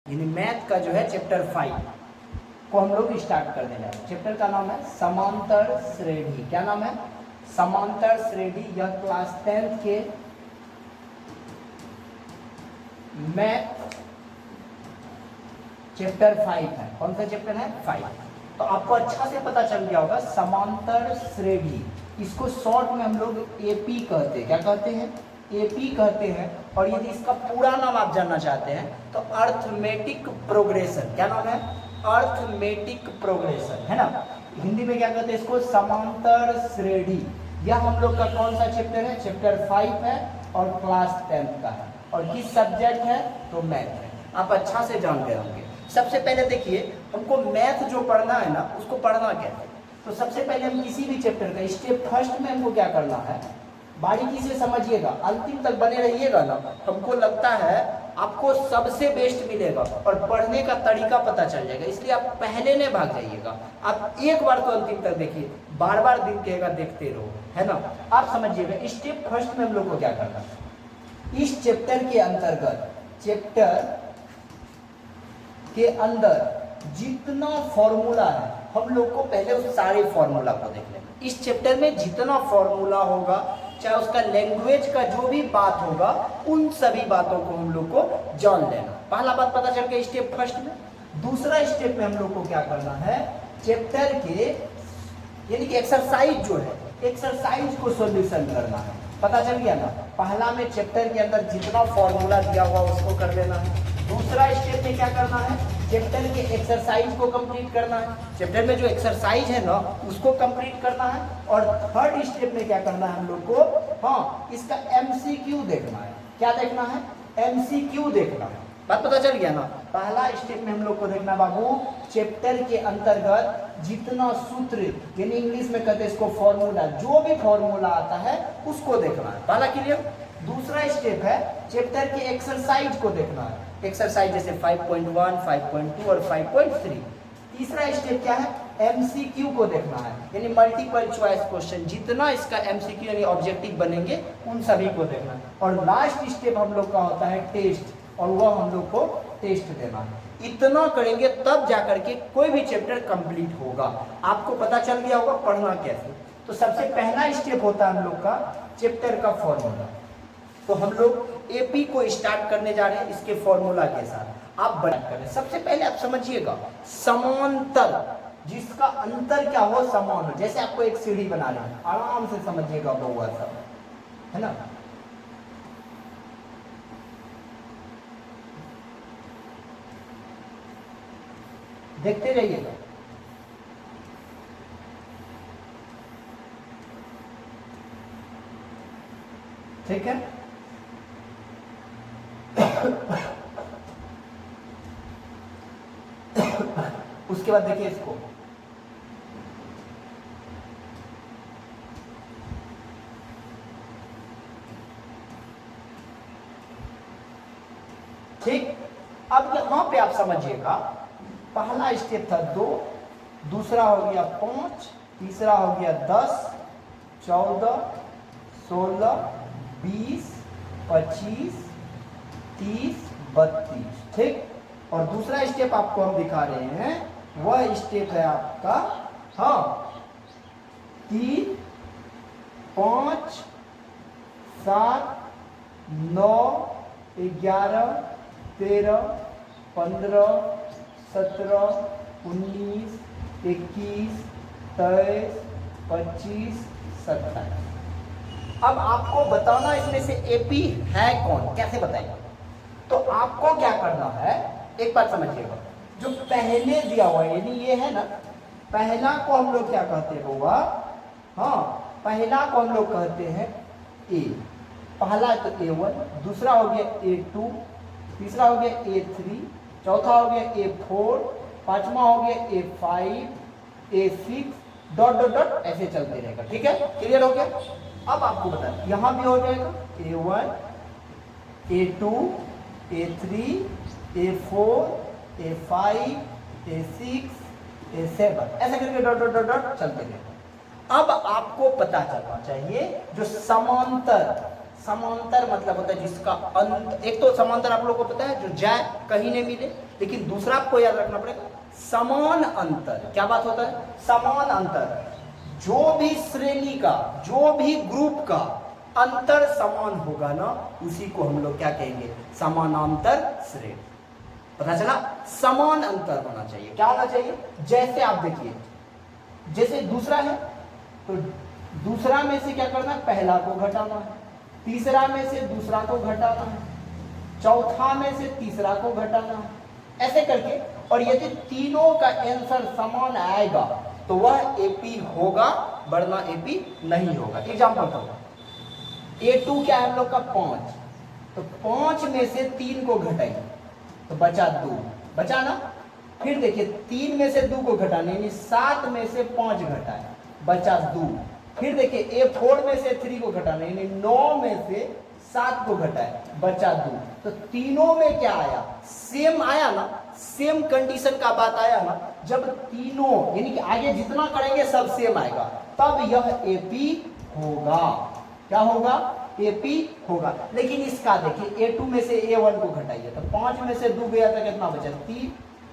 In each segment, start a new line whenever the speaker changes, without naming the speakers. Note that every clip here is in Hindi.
यानी मैथ का जो है चैप्टर 5 को हम लोग स्टार्ट करने जा रहे हैं। चैप्टर का नाम है समांतर श्रेणी। क्या नाम है? समांतर श्रेणी। यह क्लास 10th के मैथ चैप्टर 5 है। कौन सा चैप्टर है? 5। तो आपको अच्छा से पता चल गया होगा समांतर श्रेणी, इसको शॉर्ट में हम लोग एपी कहते हैं। क्या कहते हैं? एपी कहते हैं। और यदि इसका पूरा नाम आप जानना चाहते हैं तो अर्थमेटिक प्रोग्रेशन। क्या नाम है? अर्थमेटिक प्रोग्रेशन, है ना। हिंदी में क्या कहते हैं इसको? समांतर श्रेणी। यह हम लोग का कौन सा चैप्टर है? चैप्टर 5 है और क्लास 10th का है। और किस सब्जेक्ट है? तो मैथ है। आप अच्छा से जान गए होंगे। सबसे पहले देखिए, हमको मैथ जो पढ़ना है ना, उसको पढ़ना क्या है। तो सबसे पहले हम किसी भी चैप्टर का स्टेप फर्स्ट में हमको क्या करना है, बारीकी से समझिएगा, अंतिम तक बने रहिएगा ना। हमको लगता है आपको सबसे बेस्ट मिलेगा और पढ़ने का तरीका पता चल जाएगा। इसलिए आप पहले ने भाग जाइएगा। आप एक बार तो अंतिम तक देखिए, बार बार दिन कहेगा देखते रहो, है ना। आप समझिएगा, स्टेप फर्स्ट में हम लोग को क्या करना है। इस चैप्टर के अंतर्गत, चैप्टर के अंदर जितना फॉर्मूला है, हम लोग को पहले उस सारे फॉर्मूला को देख लेना। इस चैप्टर में जितना फॉर्मूला होगा, चाहे उसका लैंग्वेज का जो भी बात होगा, उन सभी बातों को हम लोग को जान लेना। पहला बात पता चल गया स्टेप फर्स्ट में। दूसरा स्टेप में हम लोग को क्या करना है, चैप्टर के यानी कि एक्सरसाइज जो है, एक्सरसाइज को सॉल्यूशन करना है। पता चल गया ना। पहला में चैप्टर के अंदर जितना फॉर्मूला दिया हुआ उसको कर लेना है। दूसरा स्टेप में क्या करना है, चैप्टर के एक्सरसाइज को कंप्लीट करना है। चैप्टर में जो एक्सरसाइज है ना, उसको कंप्लीट करना है। और थर्ड स्टेप में क्या करना है हम लोग को, हाँ, इसका एमसीक्यू देखना है। क्या देखना है? एमसीक्यू देखना है। बात पता चल गया ना। पहला स्टेप में हम लोग को देखना बाबू, चैप्टर के अंतर्गत जितना सूत्र, यानी इंग्लिश में कहते हैं इसको फॉर्मूला, जो भी फॉर्मूला आता है उसको देखना है। पहला क्लियर। दूसरा स्टेप है चैप्टर के एक्सरसाइज को देखना है। एक्सरसाइज जैसे 5.1, 5.2 और 5.3। तीसरा स्टेप क्या है? एमसीक्यू को देखना है, यानी मल्टीपल चॉइस क्वेश्चन, जितना इसका एमसीक्यू यानी ऑब्जेक्टिव बनेंगे उन सभी को देखना है। और लास्ट स्टेप हम लोग का होता है टेस्ट, और वह हम लोग को टेस्ट देना है। इतना करेंगे तब जाकर के कोई भी चैप्टर कंप्लीट होगा। आपको पता चल गया होगा पढ़ना कैसे। तो सबसे पहला स्टेप होता है हम लोग का चैप्टर का फॉर्मूला। तो हम लोग एपी को स्टार्ट करने जा रहे हैं इसके फॉर्मूला के साथ। आप बड़ा करें। सबसे पहले आप समझिएगा, समांतर, जिसका अंतर क्या हो, समान हो। जैसे आपको एक सीढ़ी बना रहे हैं, आराम से समझिएगा बहुआ सब, है ना। देखते रहिएगा। ठीक है। उसके बाद देखिए इसको, ठीक। अब यहां पे आप समझिएगा, पहला स्टेप था 2, दूसरा हो गया 5, तीसरा हो गया 10, 14, 16, 20, 25, 30, 32। ठीक। और दूसरा स्टेप आपको हम दिखा रहे हैं, वह स्टेप है आपका, हाँ, 3, 5, 7, 9, 11, 13, 15, 17, 19, 21, 23, 25, 27। अब आपको बताना इसमें से एपी है कौन, कैसे बताएंगे। तो आपको क्या करना है, एक बात समझिएगा, जो पहले दिया हुआ है, यानी ये है ना, पहला को हम लोग क्या कहते हैं हुआ, हाँ, पहला को हम लोग कहते हैं ए। पहला तो A1, दूसरा हो गया A2, तीसरा हो गया A3, चौथा हो गया A4, पांचवा हो गया A5, A6, dot dot dot ऐसे चलते रहेगा। ठीक है, क्लियर हो गया। अब आपको बता, यहां भी हो जाएगा A1, A2, A3, A4, A5, A6, A7, ऐसे करके डॉट डॉट डॉट डॉट चलते रहेगा। अब आपको पता चलना चाहिए जो समांतर, समांतर मतलब होता है जिसका अंत, एक तो समांतर आप लोगों को पता है जो जाए कहीं नहीं मिले, लेकिन दूसरा आपको याद रखना पड़ेगा समान अंतर। क्या बात होता है? समान अंतर। जो भी श्रेणी का, जो भी ग्रुप का अंतर समान होगा ना, उसी को हम लोग क्या कहेंगे? समानांतर श्रेणी। पता चला? समान अंतर होना चाहिए। क्या होना चाहिए? जैसे आप देखिए, जैसे दूसरा है तो दूसरा में से क्या करना है? पहला को घटाना है, तीसरा में से दूसरा को घटाना है, चौथा में से तीसरा को घटाना है, ऐसे करके। और यदि तीनों का आंसर समान आएगा तो वह एपी होगा, वरना एपी नहीं होगा। एग्जांपल करो, A2 क्या है हम लोग का? 5, तो 5 में से 3 को घटाइए तो बचा 2, बचा ना। फिर देखिए 3 में से 2 को घटाने, यानी 7 में से 5 घटाए, बचा 2। फिर देखिए A4 में से 3 को घटाने, यानी 9 में से 7 को घटाए, बचा 2। तो तीनों में क्या आया? सेम आया ना, सेम कंडीशन का बात आया ना। जब तीनों यानी कि आगे जितना करेंगे सब सेम आएगा, तब यह एपी होगा। क्या होगा? एपी होगा। लेकिन इसका देखिए A2 में से A1 को घटाइए तो 5 में से 2 गया तो कितना बचा? 3।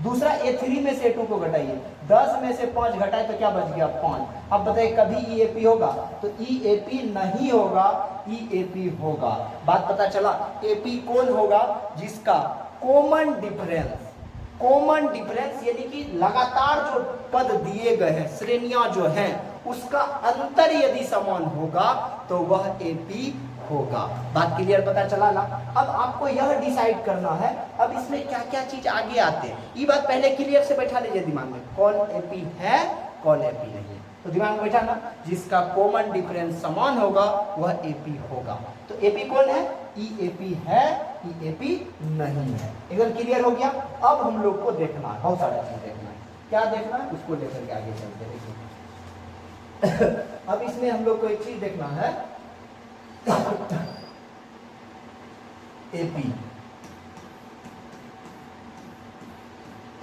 दूसरा A3 में से A2 को घटाइए, 10 में से 5 घटाए तो क्या बच गया? 5। अब बताइए कभी EAP होगा? तो EAP नहीं होगा, EAP होगा। बात पता चला? AP कौन होगा? जिसका कॉमन डिफरेंस, कॉमन डिफरेंस यानी कि लगातार जो पद दिए गए हैं, श्रेणियां जो हैं, उसका अंतर यदि समान होगा तो वह एपी होगा। बात क्लियर? पता चला ना? अब आपको यह डिसाइड करना है अब इसमें क्या क्या चीज आगे आते हैं। ये बात पहले क्लियर से बैठा लीजिए दिमाग में, कौन एपी है कौन एपी नहीं है। तो दिमाग में बैठा ना, जिसका कॉमन डिफरेंस समान होगा वह एपी होगा। तो एपी कौन है? ईएपी है, ईएपी नहीं है। एकदम क्लियर हो गया? अब हम लोग को देखना है, बहुत सारा चीज देखना है। क्या देखना है? उसको लेकर के आगे चलते देखिए। अब इसमें हम लोग को एक चीज देखना है, एपी।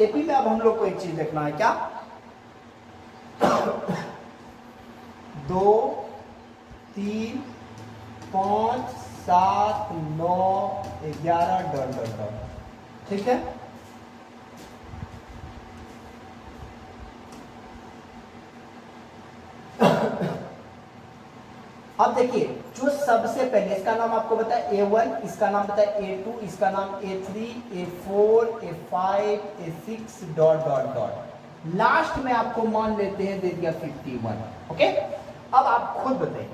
एपी में अब हम लोग को एक चीज देखना है, क्या? 2, 3, 5, 7, 9, 11 डॉट डॉट डॉट। ठीक है? अब देखिए जो सबसे पहले, इसका नाम आपको बताया A1, इसका नाम बताया A2, इसका नाम A3, A4, A5, A6 dot dot dot. Last में आपको मान लेते हैं दे दिया 51। ओके? अब आप खुद बताइए,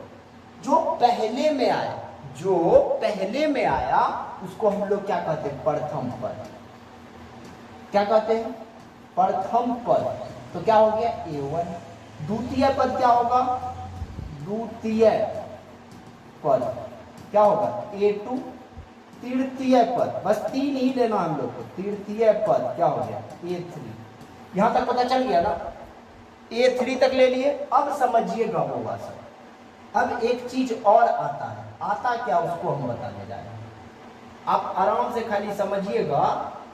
जो पहले में आया, जो पहले में आया उसको हम लोग क्या कहते हैं? प्रथम पद। क्या कहते हैं? प्रथम पद। तो क्या हो गया? A1। द्वितीय पद क्या होगा? द्वितीय पद क्या होगा? A2। तृतीय पद, बस 3 ही लेना हम लोग को। तृतीय पद क्या हो गया? A3। यहां तक पता चल गया ना? A3 तक ले लिए। अब समझिएगा होगा सब। अब एक चीज और आता है, आता क्या उसको हम बताने जा रहे हैं। आप आराम से खाली समझिएगा,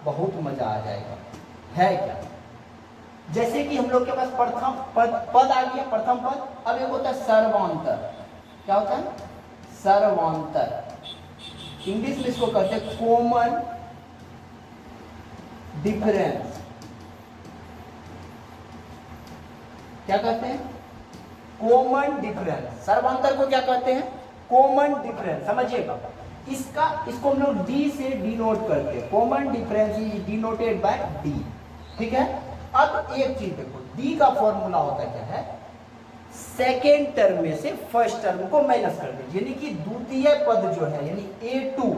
बहुत मजा आ जाएगा। है क्या? जैसे कि हम लोग के पास प्रथम पद आ गया, प्रथम पद। अब एक होता है सर्वांतर। क्या होता है? सर्वांतर। इंग्लिश में इसको कहते हैं कॉमन डिफरेंस। क्या कहते हैं? Common difference. सर्वांतर को क्या कहते हैं? Common difference. समझिएगा, इसको हम लोग डी से डिनोट करते हैं। Common difference is denoted by D. ठीक है? अब एक चीज देखो, डी का फॉर्मूला होता क्या है? सेकेंड टर्म में से फर्स्ट टर्म को माइनस कर दीजिए, यानी कि द्वितीय पद जो है, यानी A2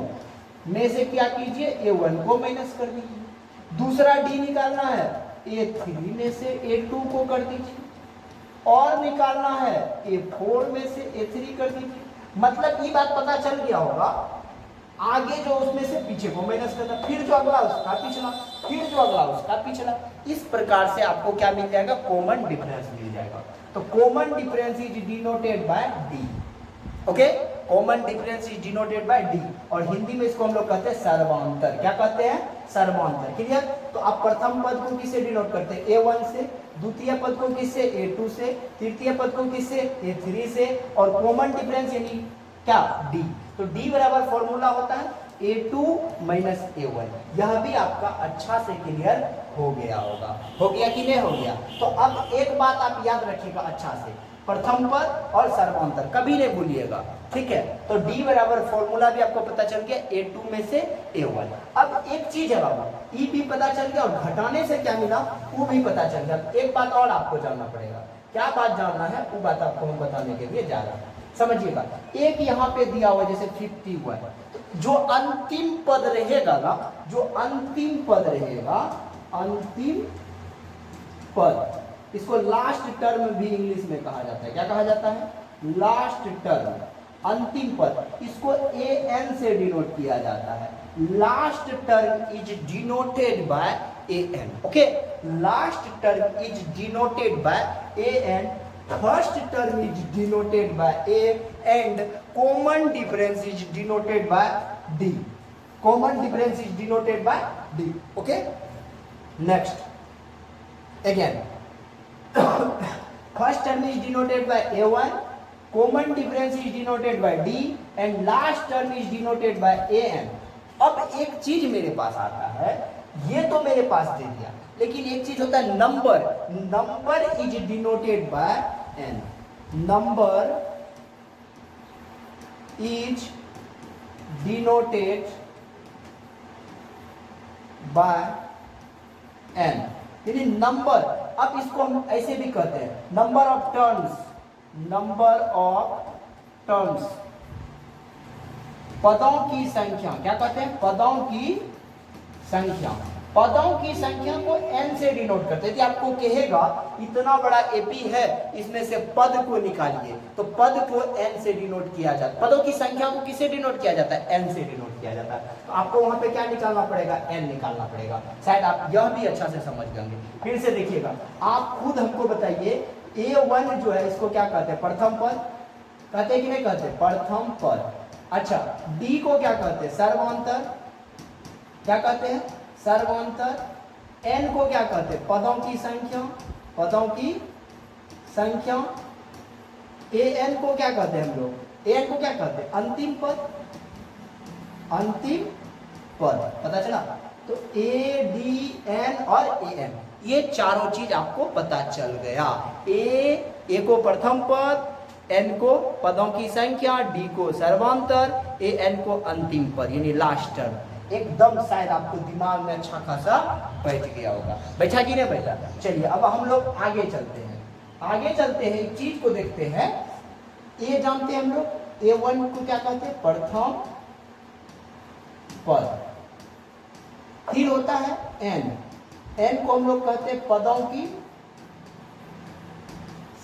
में से क्या कीजिए? A1 को माइनस कर दीजिए। दूसरा डी निकालना है, A3 में से A2 को कर दीजिए, और निकालना है A4 में से A3 कर दीजिए। मतलब ये बात पता चल गया होगा। आगे जो उसमें से पीछे को माइनस करना, फिर जो अगला उसका पिछला, फिर जो अगला उसका पिछला। इस प्रकार से आपको क्या मिल जाएगा? कॉमन डिफरेंस मिल जाएगा। तो common difference is denoted by D. Okay? Common difference is denoted by D. और हिंदी में इसको हम लोग कहते हैं सर्वांतर। क्या कहते हैं? सर्वांतर। क्लियर? तो आप प्रथम पद को किससे डिनोट करते हैं? A1 से। द्वितीय पद को किससे? A2 से। तृतीय पद को किससे? A3 से। और कॉमन डिफरेंस यानी क्या डी। तो डी बराबर फॉर्मूला होता है A2 माइनस A1। यह भी आपका अच्छा से क्लियर हो गया होगा, हो गया कि नहीं हो गया। तो अब एक बात आप याद रखिएगा अच्छा से, प्रथम पद और सर्वांतर कभी नहीं भूलिएगा, ठीक है। तो डी बराबर फॉर्मूला भी आपको पता चल गया A2 में से A1। अब एक चीज है बाबा, ई भी पता चल गया और घटाने से क्या मिला वो भी पता चल गया। एक बात और आपको जानना पड़ेगा, क्या बात जानना है वो बात आपको हम बताने के लिए जा रहा हूं, समझिएगा। एक यहाँ पे दिया हुआ जैसे 50 हुआ है, जो अंतिम पद रहेगा ना, जो अंतिम पद रहेगा, अंतिम पद, इसको लास्ट टर्म भी इंग्लिश में कहा जाता है। क्या कहा जाता है? लास्ट टर्म, अंतिम पद। इसको an से डिनोट किया जाता है। Last term is denoted by an, okay. Last term is denoted by an, first term is denoted by a, and common difference is denoted by d। Common difference is denoted by d, okay. Next again, first term is denoted by a1, common difference is denoted by d, and last term is denoted by an। अब एक चीज मेरे पास आता है, ये तो मेरे पास दे दिया, लेकिन एक चीज होता है number. Number is denoted by n, number is denoted by n, यानी नंबर। अब इसको हम ऐसे भी कहते हैं number of turns, number of turns, पदों की संख्या। क्या कहते हैं? पदों की संख्या। पदों की संख्या को n से डिनोट करते हैं। यदि आपको कहेगा इतना बड़ा एपी है, इसमें से पद को निकालिए, तो पद को n से डिनोट किया जाता है। पदों की संख्या को किससे डिनोट किया जाता है? n से डिनोट किया जाता है। तो आपको वहां पे क्या निकालना पड़ेगा? n निकालना पड़ेगा। शायद आप यह भी अच्छा से समझ गएंगे। फिर से देखिएगा, आप खुद हमको बताइए, A1 जो है इसको क्या कहते हैं? प्रथम पद कहते हैं कि नहीं कहते? प्रथम पद। अच्छा, D को क्या कहते हैं? सर्वांतर। क्या कहते हैं? सर्वांतर। n को क्या कहते हैं? पदों की संख्या, पदों की संख्या। an को क्या कहते हैं हम लोग? an को क्या कहते हैं? अंतिम पद, अंतिम पद। पता चला? तो a, d, n और an, ये चारों चीज आपको पता चल गया। a को प्रथम पद, n को पदों की संख्या, d को सर्वांतर, an को अंतिम पद यानी लास्ट टर्म। एकदम शायद आपको दिमाग में अच्छा खासा बैठ गया होगा। बैठा कि नहीं बैठा? चलिए अब हम लोग आगे चलते हैं। आगे चलते हैं, एक चीज को देखते हैं। ए जानते हैं हम लोग, A1 को क्या कहते हैं? प्रथम पद। फिर होता है n को हम लोग कहते हैं पदों की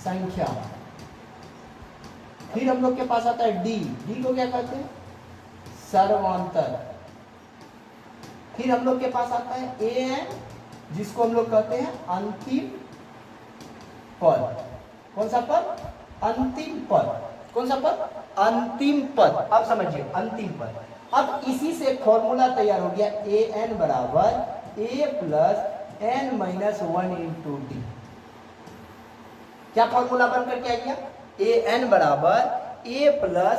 संख्या। फिर हम लोग के पास आता है d को क्या कहते हैं? सर्वांतर। फिर हम लोग के पास आता है an, जिसको हम लोग कहते हैं अंतिम पद। कौन सा पद? अंतिम पद। कौन सा पद? अंतिम पद। अब समझिए, अंतिम पद। अब इसी से फॉर्मूला तैयार हो गया, an बराबर a plus n minus 1 into D. क्या फॉर्मूला बनकर क्या गया? an बराबर a plus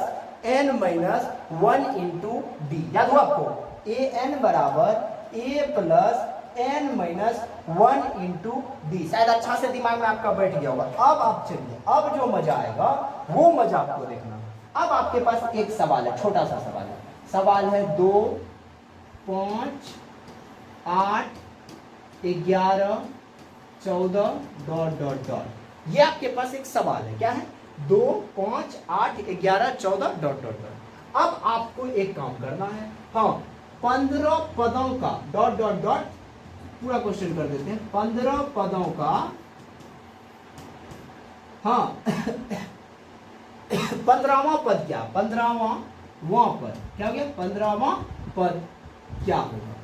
n minus 1 into D. याद हो आपको? an बराबर a plus n minus 1 into D. शायद अच्छा से दिमाग में आपका बैठ गया होगा। अब आप चलिए, अब जो मजा आएगा वो मजा आपको देखना। अब आपके पास एक सवाल है, छोटा सा सवाल है। सवाल है 2, 5, 8, 11, 14 डॉट डॉट डॉट। ये आपके पास एक सवाल है। क्या है? 2, 5, 8, 11, 14 डॉट डॉट डॉट। अब आपको एक काम करना है, हाँ 15 पदों का डॉट डॉट डॉट, पूरा क्वेश्चन कर देते हैं। 15 पदों का, हाँ 15वां पद क्या? 15वां पद क्या हो गया? 15वां पद क्या होगा?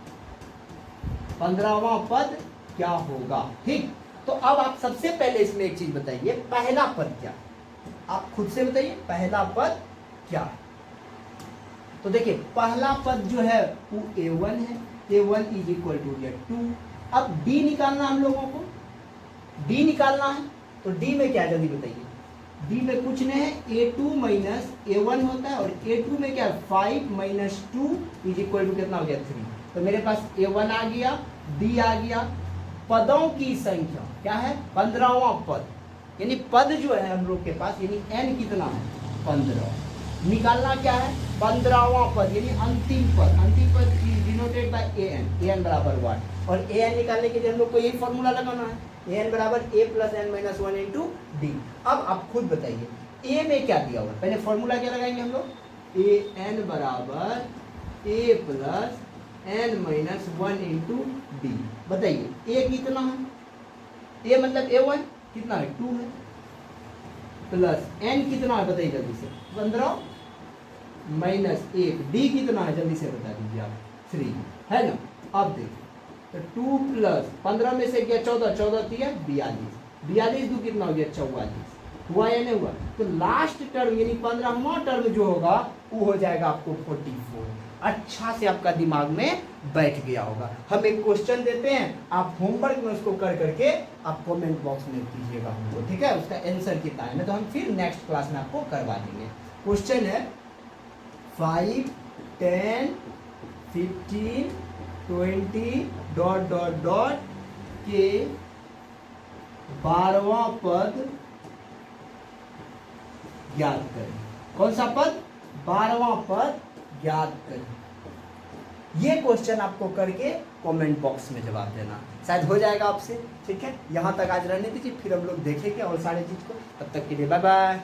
15वां पद क्या होगा? ठीक। तो अब आप सबसे पहले इसमें एक चीज बताइए, पहला पद क्या? आप खुद से बताइए, पहला पद क्या है? तो देखिए, पहला पद जो है वो A1 है। A1 is equal to 2। अब D निकालना हम लोगों को, D निकालना है। तो D में क्या? जल्दी बताइए। डी में कुछ नहीं है, a2 माइनस a1 होता है, और a2 में क्या है 5 माइनस 2 इज इक्वल टू कितना हो गया 3। तो मेरे पास a1 आ गया, d आ गया, पदों की संख्या क्या है 15वां पद, यानी पद जो है हम लोग के पास, यानी n कितना है 15, निकालना क्या है 15वां पद यानी अंतिम पद डिनोटेड बाय an बराबर 1, और an निकालने के लिए हम लोग को यही फॉर्मूला लगाना है, an बराबर a plus n minus 1 into D. अब आप खुद बताइए a में क्या दिया हुआ है, पहले फॉर्मूला क्या लगाएंगे हम लोग, an बराबर a plus n minus 1 into D. बताइए a कितना है, a मतलब a1 कितना है 2 है, प्लस n कितना है बताइए जल्दी से 15 माइनस 1, डी कितना है जल्दी से बता दीजिए आप 3 है ना। अब देखिए तो 2 प्लस 15 में से गया 14, 14 दिया 42, 42 दो कितना हो गया 44, हुआ या नहीं हुआ। तो लास्ट टर्म यानी 15वां टर्म जो होगा वो हो जाएगा आपको 44। अच्छा से आपका दिमाग में बैठ गया होगा। हम एक क्वेश्चन देते हैं, आप होमवर्क में उसको कर करके आप कमेंट बॉक्स में कीजिएगा हमको, ठीक है, उसका आंसर कितना है, नहीं तो हम फिर नेक्स्ट क्लास में आपको करवा देंगे। क्वेश्चन है 5, 10, 15, 20 डॉट डॉट डॉट के 12वां पद ज्ञात करें। कौन सा पद, 12वां पद ज्ञात करें। ये क्वेश्चन आपको करके कमेंट बॉक्स में जवाब देना, शायद हो जाएगा आपसे, ठीक है। यहां तक आज रहने दीजिए, फिर हम लोग देखेंगे और सारे चीज को। तब तक के लिए बाय बाय।